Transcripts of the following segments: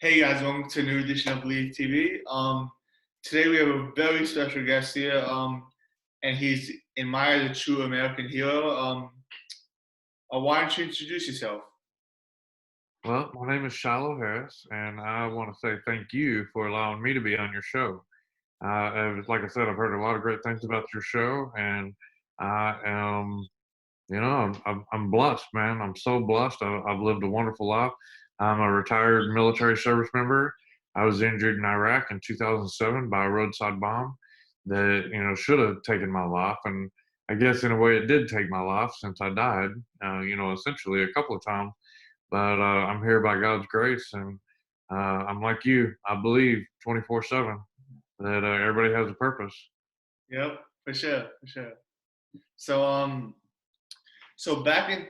Hey guys, welcome to a new edition of Believe TV. Today we have a very special guest here, and he's admired a true American hero. Why don't you introduce yourself? Well, my name is Shilo Harris, and I want to say thank you for allowing me to be on your show. Like I said, I've heard a lot of great things about your show, and I am, I'm blessed, man. I'm so blessed. I've lived a wonderful life. I'm a retired military service member. I was injured in Iraq in 2007 by a roadside bomb that, should have taken my life. And I guess in a way it did take my life since I died, essentially a couple of times, but I'm here by God's grace, and I'm like you. I believe 24/7 that everybody has a purpose. Yep, for sure, for sure. So, so back in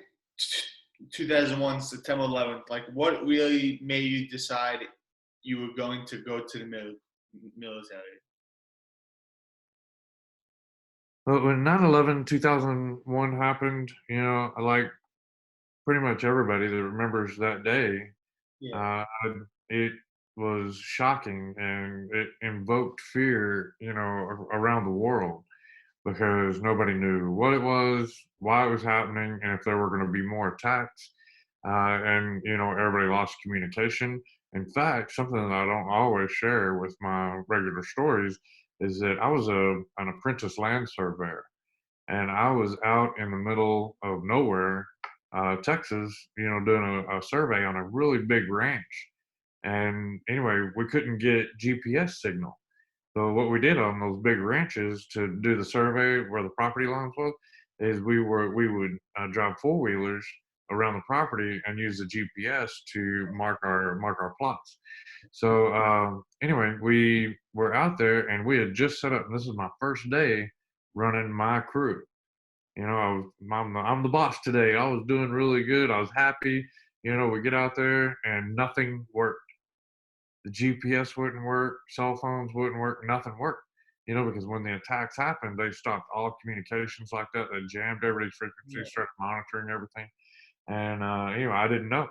2001, September 11th, like what really made you decide you were going to go to the military? But when 9/11 2001 happened, like pretty much everybody that remembers that day, Yeah, uh, it was shocking and it invoked fear, around the world because nobody knew what it was, why it was happening, and if there were going to be more attacks. And everybody lost communication. In fact, something that I don't always share with my regular stories is that I was an apprentice land surveyor, and I was out in the middle of nowhere, Texas, doing a survey on a really big ranch. And anyway, we couldn't get GPS signal. So what we did on those big ranches to do the survey where the property lines was is we would drive four wheelers around the property and use the GPS to mark our plots. So anyway, we were out there and we had just set up. And this is my first day running my crew. I'm the boss today. I was doing really good. I was happy. We get out there and nothing worked. The GPS wouldn't work, cell phones wouldn't work, nothing worked. Because when the attacks happened, they stopped all communications like that. They jammed everybody's yeah, frequencies, started monitoring everything. And, I didn't know.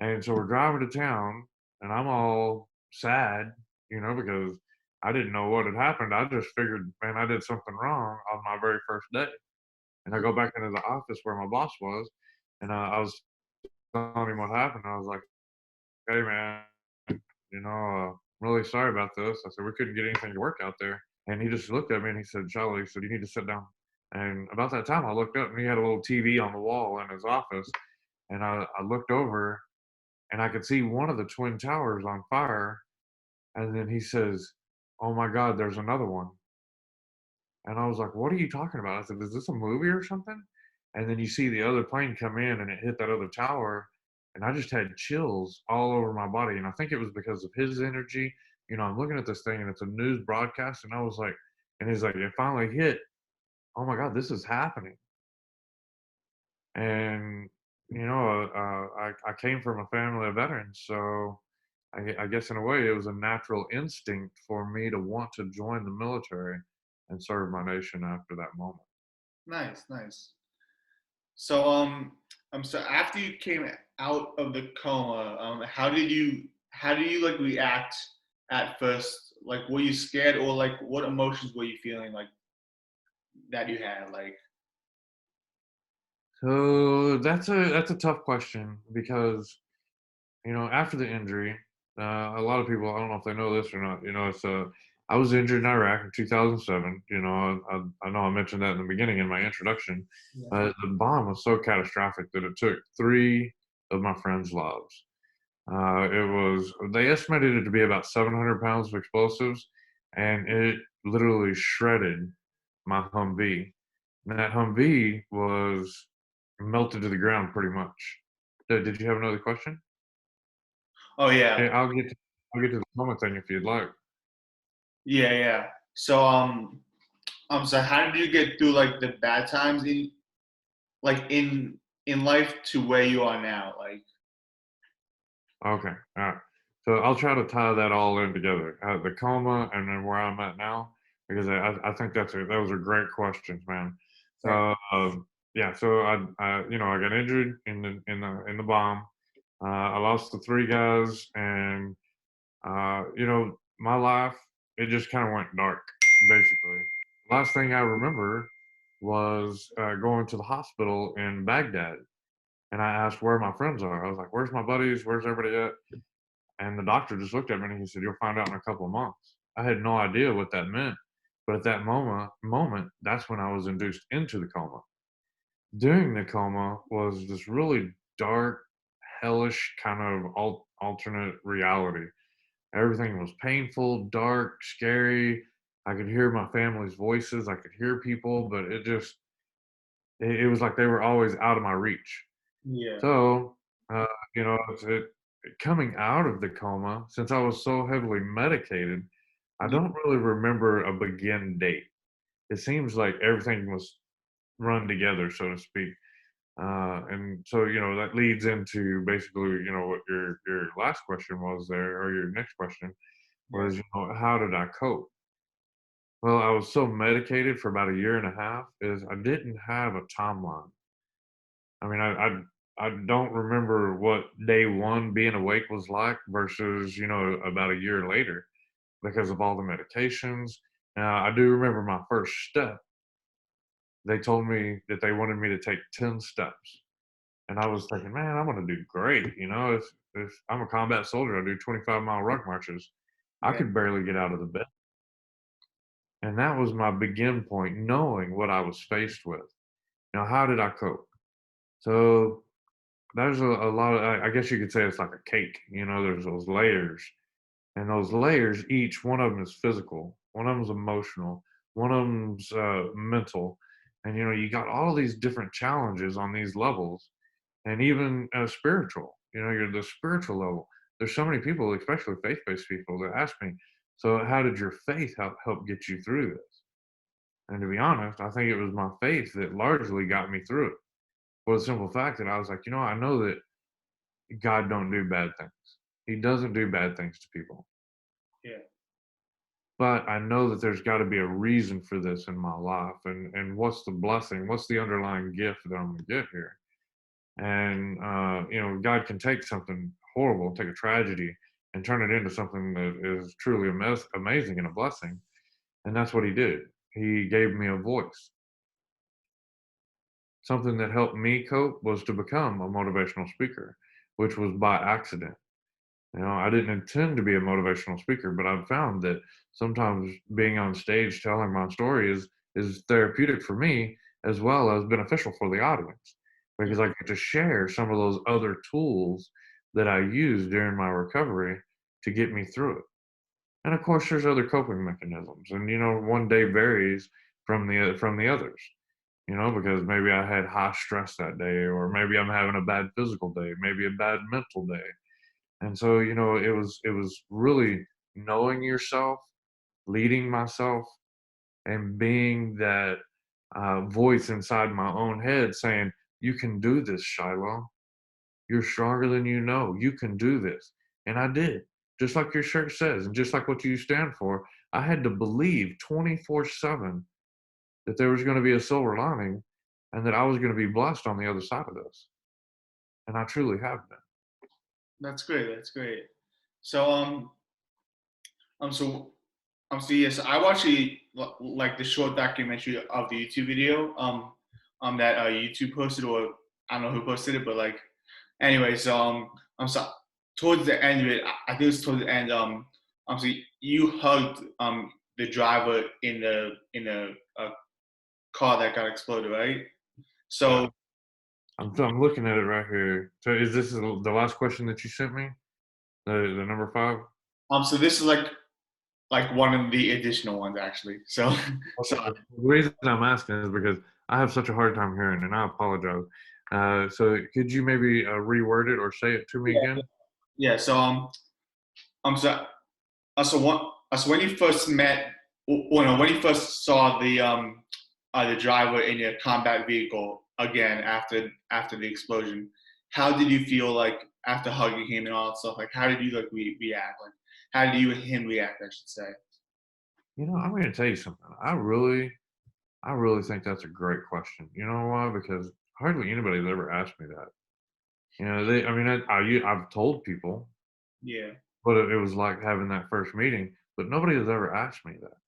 And so we're driving to town, and I'm all sad, because I didn't know what had happened. I just figured, man, I did something wrong on my very first day. And I go back into the office where my boss was, and I was telling him what happened. I was like, hey, man, really sorry about this. I said, we couldn't get anything to work out there. And he just looked at me and he said, Charlie, he said, you need to sit down. And about that time, I looked up and he had a little TV on the wall in his office. And I looked over and I could see one of the twin towers on fire. And then he says, oh my God, there's another one. And I was like, what are you talking about? I said, is this a movie or something? And then you see the other plane come in and it hit that other tower. And I just had chills all over my body. And I think it was because of his energy. I'm looking at this thing and it's a news broadcast. And I was like, and he's like, it finally hit. Oh my God, this is happening. And, I came from a family of veterans. So I guess in a way it was a natural instinct for me to want to join the military and serve my nation after that moment. nice, nice. So, so after you came out of the coma, how did you like react at first? Like, were you scared, or like, what emotions were you feeling like that you had? Like, So that's a tough question because after the injury, a lot of people, I don't know if they know this or not. It's I was injured in Iraq in 2007. I know I mentioned that in the beginning in my introduction. yeah, The bomb was so catastrophic that it took three of my friends' lives. They estimated it to be about 700 pounds of explosives, and it literally shredded my Humvee. And that Humvee was melted to the ground pretty much. Did you have another question? oh yeah, Hey, I'll get to the comment thing if you'd like. yeah, yeah. So, so how did you get through like the bad times in life to where you are now? Like, Okay, all right. So I'll try to tie that all in together, the coma and then where I'm at now, because I think those are great questions, man. right, So yeah, so I got injured in the bomb. I lost the three guys, and my life, it just kind of went dark, basically. Last thing I remember was going to the hospital in Baghdad, and I asked where my friends are. I was like, "Where's my buddies? Where's everybody at?" And the doctor just looked at me and he said, "You'll find out in a couple of months." I had no idea what that meant, but at that moment, that's when I was induced into the coma. During the coma was this really dark, hellish kind of alternate reality. Everything was painful, dark, scary. I could hear my family's voices. I could hear people, but it was like they were always out of my reach. Yeah. So, uh, coming out of the coma, since I was so heavily medicated, I Yeah. don't really remember a begin date. It seems like everything was run together, so to speak. And so, that leads into basically, what your last question was there, or your next question Yeah. was, how did I cope? Well, I was so medicated for about a year and a half is I didn't have a timeline. I mean, I don't remember what day one being awake was like versus, about a year later because of all the medications. Now, I do remember my first step. They told me that they wanted me to take 10 steps. And I was thinking, man, I'm going to do great. If I'm a combat soldier, I do 25-mile ruck marches. I Yeah. could barely get out of the bed. And that was my begin point, knowing what I was faced with. Now, how did I cope? So there's a lot of, I guess you could say it's like a cake. There's those layers. And those layers, each one of them is physical, one of them's emotional, one of them's mental. And, you got all these different challenges on these levels and even spiritual. You're the spiritual level. There's so many people, especially faith-based people, that ask me, "So, how did your faith help get you through this?" And to be honest, I think it was my faith that largely got me through it. For the simple fact that I was like, I know that God don't do bad things. He doesn't do bad things to people. Yeah. But I know that there's got to be a reason for this in my life, and what's the blessing? What's the underlying gift that I'm gonna get here? And God can take something horrible, take a tragedy, and turn it into something that is truly amazing and a blessing. And that's what He did. He gave me a voice. Something that helped me cope was to become a motivational speaker, which was by accident. I didn't intend to be a motivational speaker, but I've found that sometimes being on stage telling my story is therapeutic for me as well as beneficial for the audience Yeah. because I get to share some of those other tools that I used during my recovery to get me through it. And of course, there's other coping mechanisms, and one day varies from the others. Because maybe I had high stress that day, or maybe I'm having a bad physical day, maybe a bad mental day, and so, it was really knowing yourself, leading myself, and being that voice inside my own head saying, "You can do this, Shiloh. You're stronger than you know. You can do this." And I did. Just like your shirt says, and just like what you stand for, I had to believe 24/7 that there was going to be a silver lining and that I was going to be blessed on the other side of this. And I truly have been. That's great. That's great. So so yes, I watched like the short documentary of the YouTube video that YouTube posted, or I don't know who posted it, but like anyway, so so towards the end of it, I think it was towards the end, so you hugged the driver in the car that got exploded, right? Yeah. So I'm looking at it right here. So is this the last question that you sent me? The number 5? so this is like one of the additional ones actually. So Okay. so The reason I'm asking is because I have such a hard time hearing, and I apologize. So could you maybe reword it or say it to me yeah, again? yeah. So so so when you first met, no, when you first saw the driver in your combat vehicle again after the explosion, how did you feel like after hugging him and all that stuff? Like, how did you like react? Like, how did you and him react? I should say. I'm going to tell you something. I really think that's a great question. You know why? Because hardly anybody's ever asked me that. I mean, I've told people, Yeah. but it was like having that first meeting, but nobody has ever asked me that.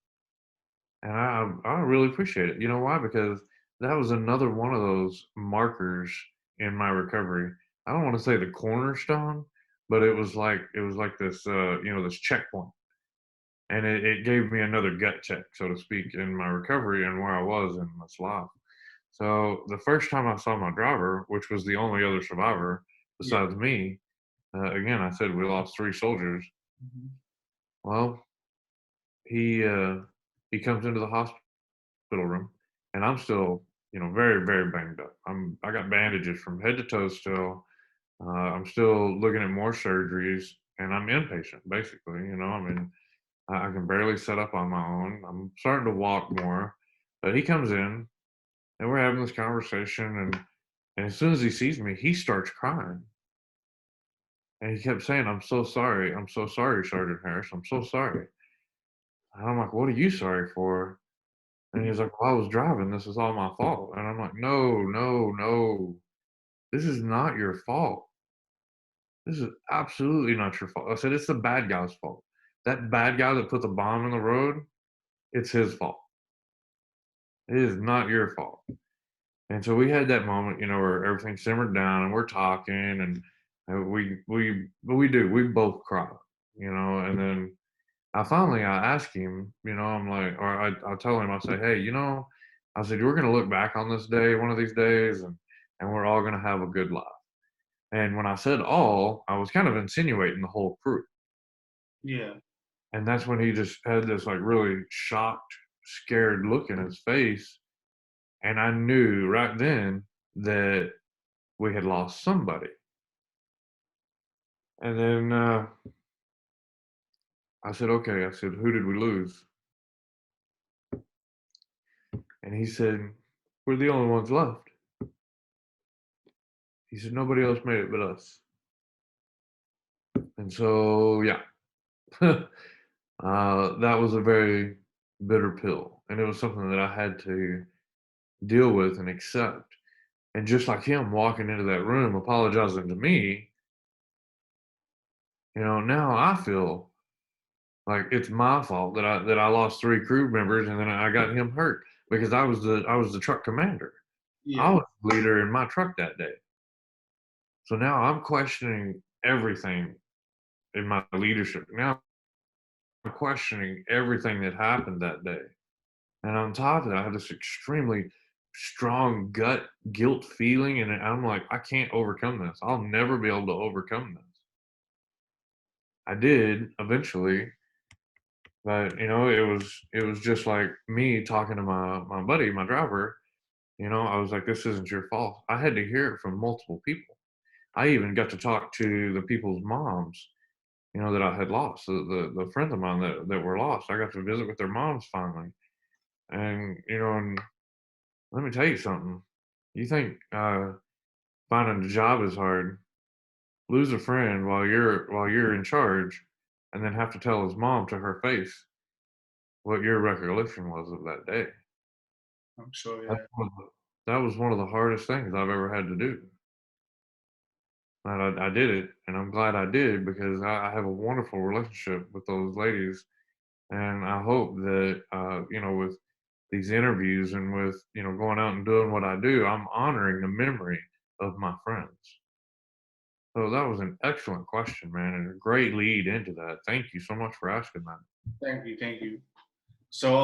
And I really appreciate it. You know why? Because that was another one of those markers in my recovery. I don't want to say the cornerstone, but it was like this this checkpoint. And it gave me another gut check, so to speak, in my recovery and where I was in this life. So the first time I saw my driver, which was the only other survivor Yeah. besides me, again, I said we lost 3 soldiers. Mhm. Well, he uh, he comes into the hospital room, and I'm still, very, very banged up. I got bandages from head to toe still. I'm still looking at more surgeries, and I'm inpatient basically. I mean, I can barely set up on my own. I'm starting to walk more, but he comes in, and we're having this conversation, and as soon as he sees me, he starts crying, and he kept saying, I'm so sorry, Sergeant Harris, I'm so sorry." And I'm like, "What are you sorry for?" And Yeah. he's like, "Well, I was driving. This is all my fault." And I'm like, "No, no, no. This is not your fault. This is absolutely not your fault." I said, "It's the bad guy's fault. That bad guy that put the bomb in the road, it's his fault. It is not your fault." And so we had that moment, where everything simmered down and we're talking, and we both cry, and then I ask him, I'm like, or I tell him, I say, "Hey, I said, we're going to look back on this day one of these days, and we're all going to have a good life." And when I said all, I was kind of insinuating the whole crew. Yeah. And that's when he just had this like really shocked, scared look in his face. And I knew right then that we had lost somebody. And then I said, "Okay," I said, "who did we lose?" And he said, "We're the only ones left." He said, "Nobody else made it but us." And so, yeah, that was a very bitter pill. And it was something that I had to deal with and accept. And just like him walking into that room apologizing to me, now I feel like it's my fault that I lost 3 crew members and then I got him hurt because I was the truck commander. I Yeah. was the leader in my truck that day. So now I'm questioning everything in my leadership. Now I'm questioning everything that happened that day. And on top of that, I have this extremely strong gut guilt feeling. And I'm like, I can't overcome this. I'll never be able to overcome this. I did eventually, but it was just like me talking to my buddy, my driver. I was like, "This isn't your fault." I had to hear it from multiple people. I even got to talk to the people's moms, that I had lost, the friends of mine that were lost. I got to visit with their moms finally. And let me tell you something. You think finding a job is hard? Lose a friend while you're in charge, and then have to tell his mom to her face what your recollection was of that day. I'm sure. That's Yeah. that was one of the hardest things I've ever had to do. And I did it, and I'm glad I did because I have a wonderful relationship with those ladies. And I hope that, with these interviews and with, going out and doing what I do, I'm honoring the memory of my friends. So that was an excellent question, man, and a great lead into that. Thank you so much for asking that. Thank you. Thank you. So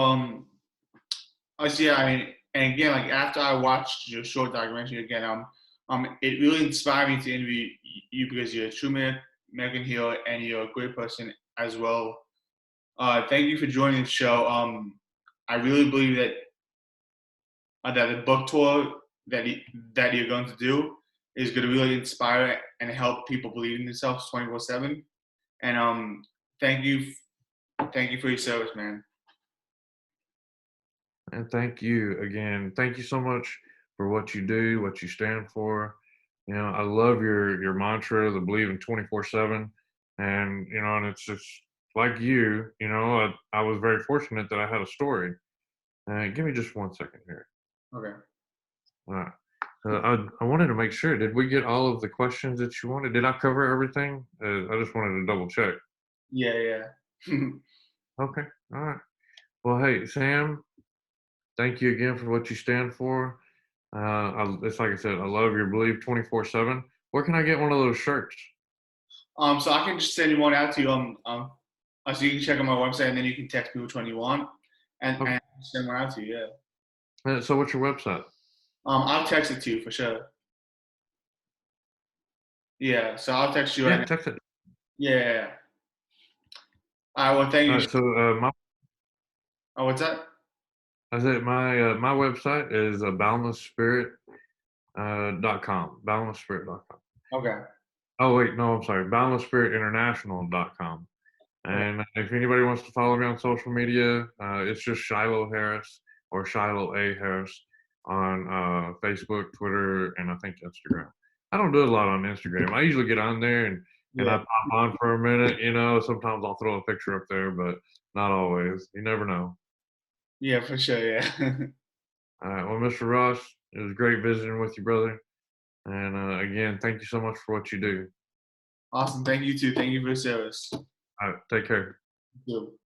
I see. I mean, and again, like after I watched your short documentary again, it really inspired me to interview you because you're a true American hero and you're a great person as well. Thank you for joining the show. I really believe that the book tour that you're going to do is going to really inspire and help people believe in themselves 24/7. And thank you, thank you for your service, man. And thank you again. Thank you so much for what you do, what you stand for. I love your mantra, the believe in 24/7. And it's just like I was very fortunate that I had a story. Give me just 1 second here. Okay. All right. I wanted to make sure. Did we get all of the questions that you wanted? Did I cover everything? I just wanted to double check. Yeah, yeah. Okay. All right. Well, hey, Sam, thank you again for what you stand for. It's like I said, I love your belief 24/7. Where can I get one of those shirts? So I can just send you one out to you. So you can check on my website, and then you can text me which one you want, Okay. and send one out to you. Yeah. So what's your website? I'll text it to you for sure. Yeah. So I'll text you right Yeah, now. text it. Yeah, yeah, yeah. All right. Well, thank All you. right. So Oh, what's that? my website is boundlessspirit.com. Boundlessspirit.com. Okay. Oh wait, no, I'm sorry. Boundlessspiritinternational.com. Okay. And if anybody wants to follow me on social media, it's just Shilo Harris or Shilo A Harris on Facebook, Twitter, and I think Instagram. I don't do a lot on Instagram. I usually get on there and Yeah. I pop on for a minute. Sometimes I'll throw a picture up there, but not always. You never know. Yeah, for sure. Yeah. All right. Well, Mr. Ross, it was great visiting with you, brother. And again, thank you so much for what you do. Awesome. Thank you too. Thank you for your service. All right. Take care. You too.